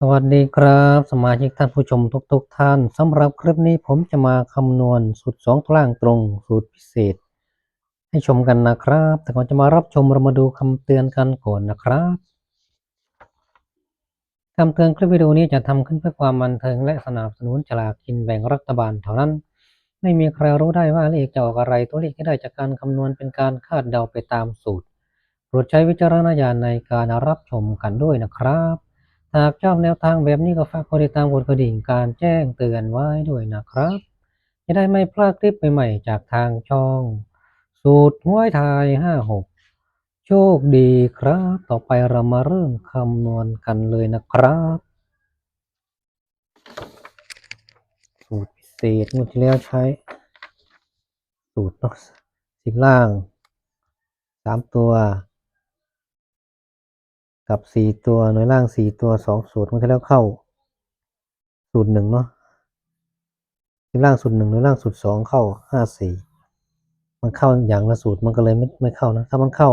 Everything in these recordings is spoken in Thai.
สวัสดีครับสมาชิกท่านผู้ชมทุกท่านสำหรับคลิปนี้ผมจะมาคำนวณสูตร2ตัวล่างตรงสูตรพิเศษให้ชมกันนะครับแต่ก่อนจะมารับชมเรามาดูคำเตือนกันก่อนนะครับคำเตือนคลิปวิดีโอนี้จะทำขึ้นเพื่อความบันเทิงและสนับสนุนฉลากกินแบ่งรัฐบาลเท่านั้นไม่มีใครรู้ได้ว่าเลขจะออกอะไรตัวเลขที่ได้จากการคำนวณเป็นการคาดเดาไปตามสูตรโปรดใช้วิจารณญาณในการรับชมกันด้วยนะครับ หากชอบแนวทางแบบนี้ก็ฝากกดติดตามกดกระดิ่งการแจ้งเตือนไว้ด้วยนะครับจะได้ไม่พลาดคลิปใหม่ๆจากทางช่องสูตรหวยไทย56โชคดีครับต่อไปเรามาเริ่มคำนวณกันเลยนะครับสูตรพิเศษงวดที่แล้วใช้สูตรสิบล่าง3 ตัวกับ4 ตัวหน่วยล่าง4 ตัว2 สูตรงวดที่แล้วเข้าสูตร1เนาะสิบล่างสูตร1หน่วยล่างสูตร2เข้า54มันเข้าอย่างละสูตรมันก็เลยไม่เข้านะถ้ามันเข้า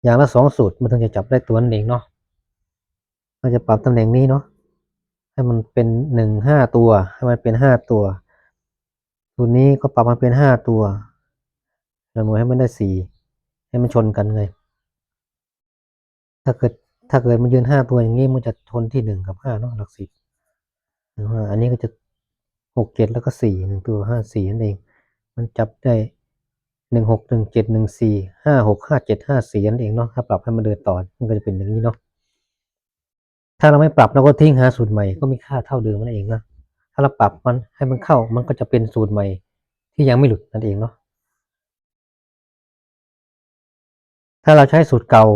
อย่างละ2 สูตรมันถึงจะจับได้ตัวนั่นเองเนาะเราจะปรับตำแหน่งนี้เนาะให้มันเป็น5 ตัวให้มันเป็น5 ตัวสูตรนี้ก็ปรับมาเป็น5 ตัวจำนวนให้มันได้4ให้มันชนกันไงถ้าเกิดมันยืน5 ตัวอย่างนี้มันจะชนที่1 กับ 5เนาะหลัก10อันนี้ก็จะ6 7แล้วก็4 1 ตัว54นั่นเองมันจับได้16 17 14 56 57 54นั่นเองเนาะถ้าปรับให้มันเดินต่อมันก็จะเป็นอย่างนี้เนาะถ้าเราไม่ปรับเราก็ทิ้งหาสูตรใหม่ก็มีค่าเท่าเดิมนั่นเองนะถ้าเราปรับมันให้มันเข้ามันก็จะเป็นสูตรใหม่ที่ยังไม่หลุดนั่นเองเนาะถ้าเราใช้สูตรเก่า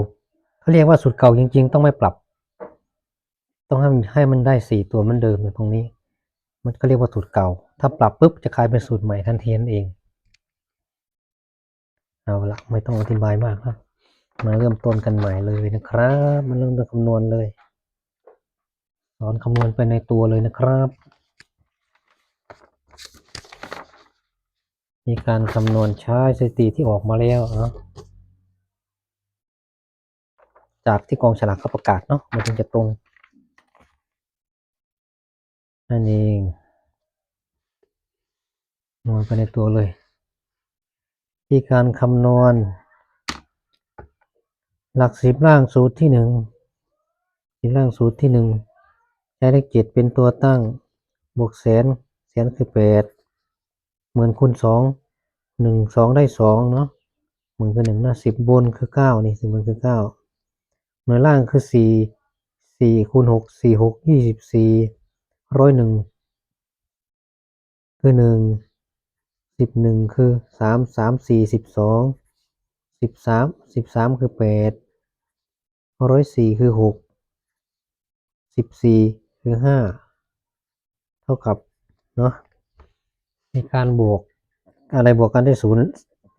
เขาเรียกว่าสูตรเก่าจริงๆต้องไม่ปรับต้องให้มันได้4 ตัวเหมือนเดิมตรงนี้มันก็เรียกว่าสูตรเก่าถ้าปรับปุ๊บจะกลายเป็นสูตรใหม่ทันทีนั่นเองเอาละไม่ต้องอธิบายมากครับมาเริ่มต้นกันใหม่เลยนะครับมาเริ่มต้นคำนวณเลยสอนคำนวณไปในตัวเลยนะครับมีการคำนวณใช้สถิติที่ออกมาแล้วจากที่กองฉลากเขาประกาศเนาะมันถึงจะตรงนั่นเองคำนวณไปในตัวเลยที่การคำนวณหลัก10ล่างสูตรที่10ล่างสูตรที่ใช้เลข7เป็นตัวตั้งบวกแสนคือ8,000,000คูณ2 2ได้2เนาะ10,000คือ1นะ10บนคือ9นี่10บนคือ9หน่วยล่างคือ4คูณ6 46 24 101คือ1 11คือ3 3 4 12 13คือ8 104คือ6 14คือ5เท่ากับเนาะมีการบวกอะไรบวกกันได้ศูนย์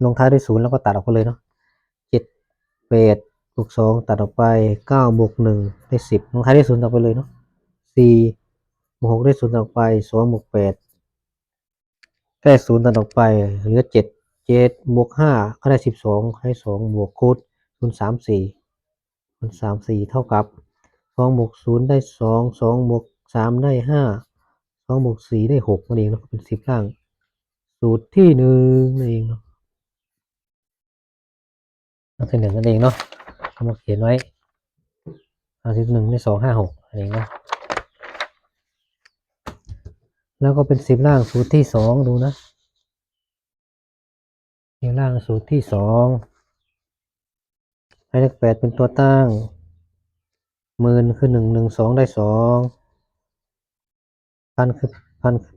ลงท้ายด้วย0แล้วก็ตัดออกไปเลยเนาะ7 8บวก2ตัดออกไป9บวก1ได้10ลงท้ายด้วย0ต่อไปเลยเนาะ4บวก6ได้0ต่อไป2บวก8ได้0ตัดออกไปเหลือ7บวก5ก็ได้12ให้2บวกคูณ0 34เท่ากับ2บวก0ได้2 2บวก3ได้5 2บวก4ได้6นั่นเองเนาะเป็น10ล่างสูตรที่1นั่นเองเนาะสูตรที่1นั่นเองเนาะเอามาเขียนไว้สูตร1ได้2 5 6นั่นเองเนาะแล้วก็เป็น10ล่างสูตรที่2ดูนะ10ล่างสูตรที่2ให้เลข8เป็นตัวตั้ง10,000คือ1 1 2ได้2พันคือ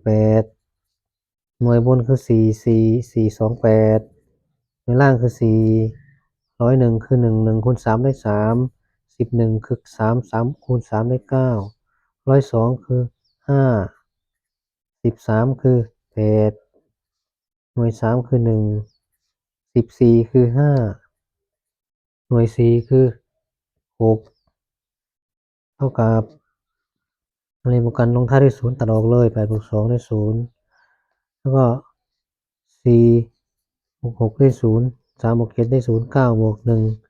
8หน่วยบนคือ4 4 4 2 8หน่วยล่างคือ4 101คือ1 1คูณ3ได้3 11คือ3 3คูณ3ได้9 102คือ5 13คือ8หน่วย3คือ1 14คือ5หน่วย4คือ6เท่ากับอะไรบวกกันลงท้ายด้วย0ตัดออกเลย8บวก2ได้0แล้วก็4บวก6ได้0 3บวก7ได้0 9บวก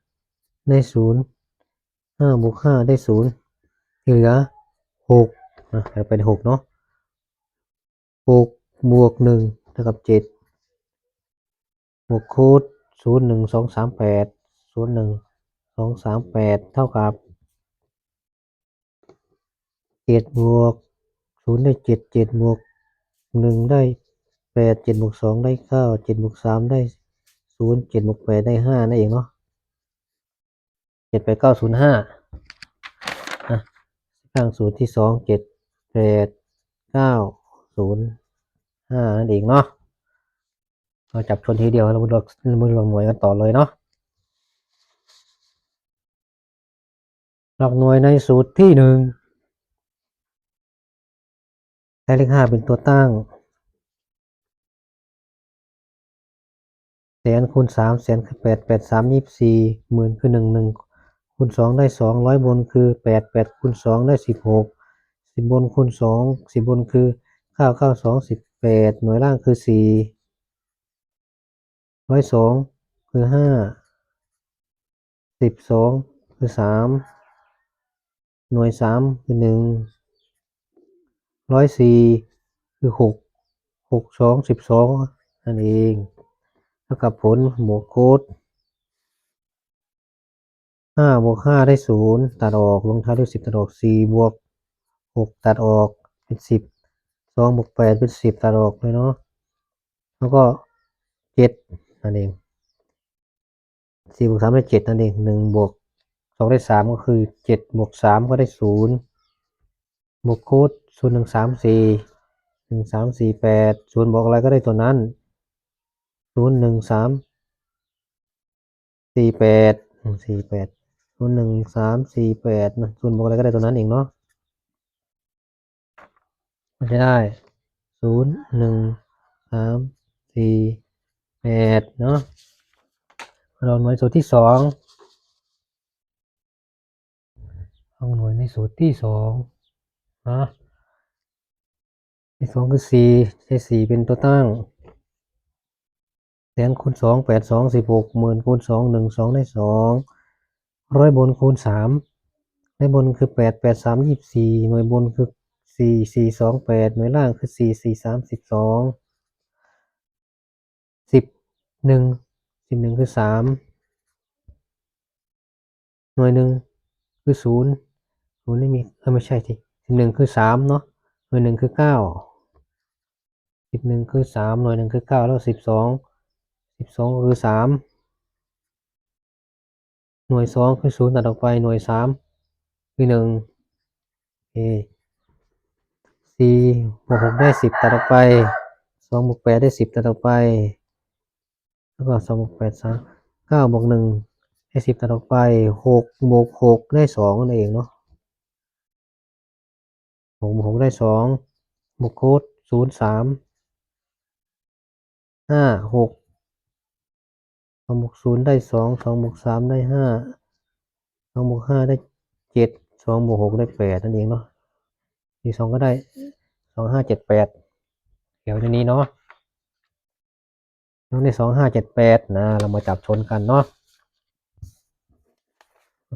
1ได้0 5 บวก 5 ได้0ที่เหลือ6เป็น6เนาะ6 บวก 1 เท่ากับ 7บวกคูณ0 1 2 3 8 0 1 2 3 8เท่ากับ7บวก0ได้7 7บวก1ได้8 7บวก2ได้9 7บวก3ได้0 7บวก8ได้5นั่นเองเนาะ7 8 9 0 5ข้างสูตรที่2 7 8 9 0 5นั่นเองเนาะเราจับชนทีเดียวเรามาลงหน่วยกันต่อเลยเนาะหลักหน่วยในสูตรที่1ใช้เลข5เป็นตัวตั้งแสนคูณ3แสนคือ8 8 3 24หมื่นคือ1 คูณ2ได้2 100บนคือ8 8คูณ2ได้16 10บนคูณ2 10บนคือ9 9 2 18หน่วยล่างคือ4 102คือ5 12คือ3หน่วย3คือ1 104คือ6 6 2 12นั่นเองเท่ากับผลบวกโค้ด5 บวก 5 ได้0ตัดออกลงท้ายด้วย10ตัดออก4 บวก 6 ตัดออกเป็น10 2 บวก 8 เป็น10ตัดออกเลยเนาะแล้วก็7นั่นเอง4 บวก 3 ได้7นั่นเอง1 บวก 2 ได้3ก็คือ7 บวก 3 ก็ได้0บวกคูณ0 1 3 4 1 3 4 8 0บวกอะไรก็ได้ตัวนั้น0 1 3 4 8 4 8 0 1 3 4 8นะ0บวกอะไรก็ได้ตัวนั้นเองเนาะมันจะได้0 1 3 4 8เนาะเราหน่วยสูตรที่2เอาหน่วยในสูตรที่2นะที่2คือ4ใช้4เป็นตัวตั้งแสนคูณ2 8 2 16หมื่นคูณ2 1 2ได้2 100บนคูณ3ในบนคือ8 8 3 24หน่วยบนคือ4 4 2 8หน่วยล่างคือ4 4 3 12 10 1 11คือ3หน่วย1คือ0 0ไม่มีไม่ใช่สิ11คือ3เนาะหน่วย1คือ9 11คือ3หน่วย1คือ9แล้ว12ก็คือ3หน่วย2คือ0ตัดออกไปหน่วย3คือ1โอเค4บวก6ได้10ตัดออกไป2บวก8ได้10ตัดออกไปแล้วก็2บวก8 3 9บวก1ได้10ตัดออกไป6บวก6ได้2นั่นเองเนาะ6บวก6ได้2บวกโค้ด0 3 5 6 2บวก0ได้2 2บวก3ได้5 2บวก5ได้7 2บวก6ได้8นั่นเองเนาะที2ก็ได้2 5 7 8เดี๋ยวนี้เนาะน้องได้2 5 7 8นะเรามาจับชนกันเนาะ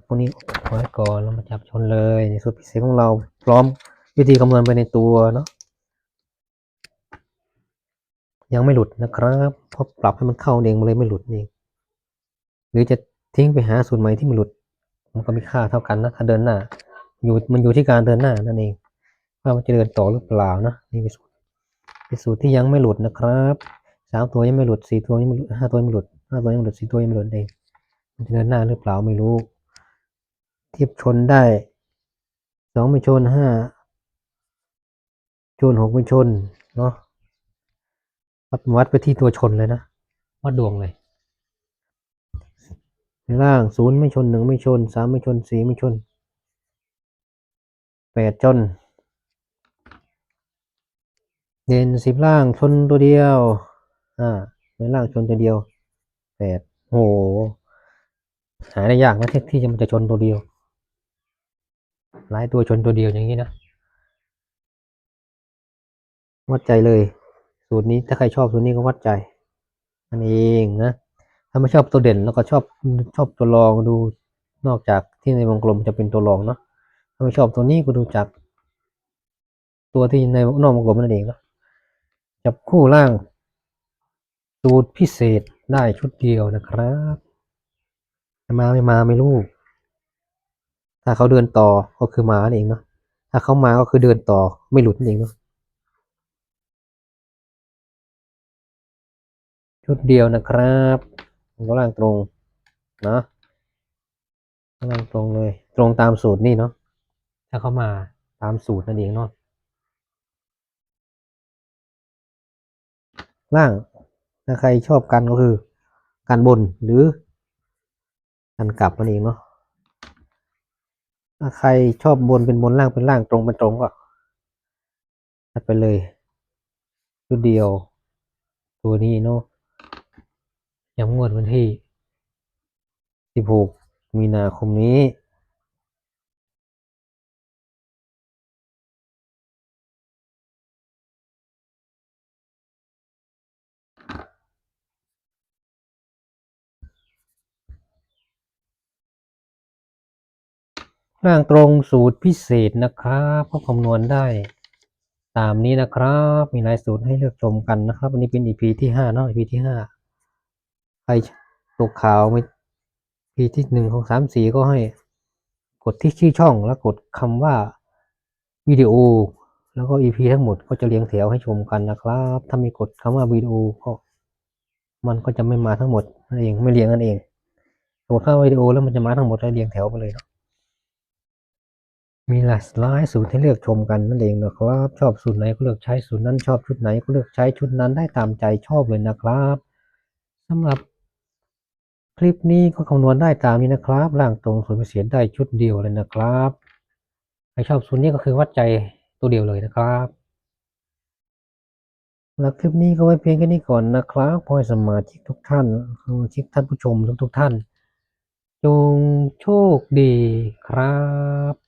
พวกนี้ไว้ก่อนเรามาจับชนเลยในสูตรพิเศษของเราพร้อมวิธีคำนวณไปในตัวเนาะยังไม่หลุดนะครับเพราะปรับให้มันเข้าเองมันเลยไม่หลุดเองหรือจะทิ้งไปหาสูตรใหม่ที่มันหลุดมันก็มีค่าเท่ากันนะถ้าเดินหน้ามันอยู่ที่การเดินหน้านั่นเองว่ามันจะเดินต่อหรือเปล่านะนี่เป็นสูตรที่ยังไม่หลุดนะครับ3ตัวยังไม่หลุด4ตัวยังไม่หลุด5ตัวยังไม่หลุด5ตัวยังไม่หลุด4ตัวยังไม่หลุดเองมันจะเดินหน้าหรือเปล่าไม่รู้เทียบชนได้2ไม่ชน5ชน6ไม่ชนเนาะวัดไปที่ตัวชนเลยนะวัดดวงเลยในล่าง0ไม่ชน1ไม่ชน3ไม่ชน4ไม่ชน8ชนเด่น10ล่างชนตัวเดียวในล่างชนตัวเดียว8โอ้โหหาได้ยากนะที่มันจะชนตัวเดียวหลายตัวชนตัวเดียวอย่างนี้นะวัดใจเลยสูตรนี้ถ้าใครชอบสูตรนี้ก็วัดใจนั่นเองนะถ้าไม่ชอบตัวเด่นแล้วก็ชอบตัวรองดู นอกจากที่ในวงกลมจะเป็นตัวรองเนาะถ้าไม่ชอบตัวนี้ก็ดูจากตัวที่ในนอกวงกลมนั่นเองเนาะจับคู่ล่างสูตรพิเศษได้ชุดเดียวนะครับจะมาไม่มาไม่รู้ถ้าเขาเดินต่อก็คือมาเองเนาะถ้าเขามาก็คือเดินต่อไม่หลุดเองเนาะชุดเดียวนะครับก็ล่างตรงเนาะล่างตรงเลยตรงตามสูตรนี่เนาะถ้าเขามาตามสูตรนั่นเองเนาะล่างถ้าใครชอบกันก็คือการบนหรือการกลับนั่นเองเนาะถ้าใครชอบบนเป็นบนล่างเป็นล่างตรงเป็นตรงก็จัดไปเลยชุดเดียวตัวนี้เนาะยังงวดวันที่16มีนาคมนี้ล่างตรงสูตรพิเศษนะครับก็คำนวณได้ตามนี้นะครับมีหลายสูตรให้เลือกชมกันนะครับอันนี้เป็น EP ที่5เนาะ EP ที่5ใครตกข่าวไม่ EP ที่1 2 3 4ก็ให้กดที่ชื่อช่องแล้วกดคำว่าวิดีโอแล้วก็ EP ทั้งหมดก็จะเรียงแถวให้ชมกันนะครับถ้ามีกดคำว่าวิดีโอก็มันก็จะไม่มาทั้งหมดนั่นเองไม่เรียงนั่นเองกดเข้าวิดีโอแล้วมันจะมาทั้งหมดแล้วเรียงแถวไปเลยเนาะมีหลายสูตรให้เลือกชมกันนั่นเองนะครับชอบสูตรไหนก็เลือกใช้สูตรนั้นชอบชุดไหนก็เลือกใช้ชุดนั้นได้ตามใจชอบเลยนะครับสำหรับคลิปนี้ก็คำนวณได้ตามนี้นะครับร่างตรงสูตรพิเศษได้ชุดเดียวเลยนะครับใครชอบสูตรนี้ก็คือวัดใจตัวเดียวเลยนะครับแล้วคลิปนี้ก็ไว้เพียงแค่นี้ก่อนนะครับขอให้สมาชิกทุกท่านสมาชิกท่านผู้ชมทุกท่านจงโชคดีครับ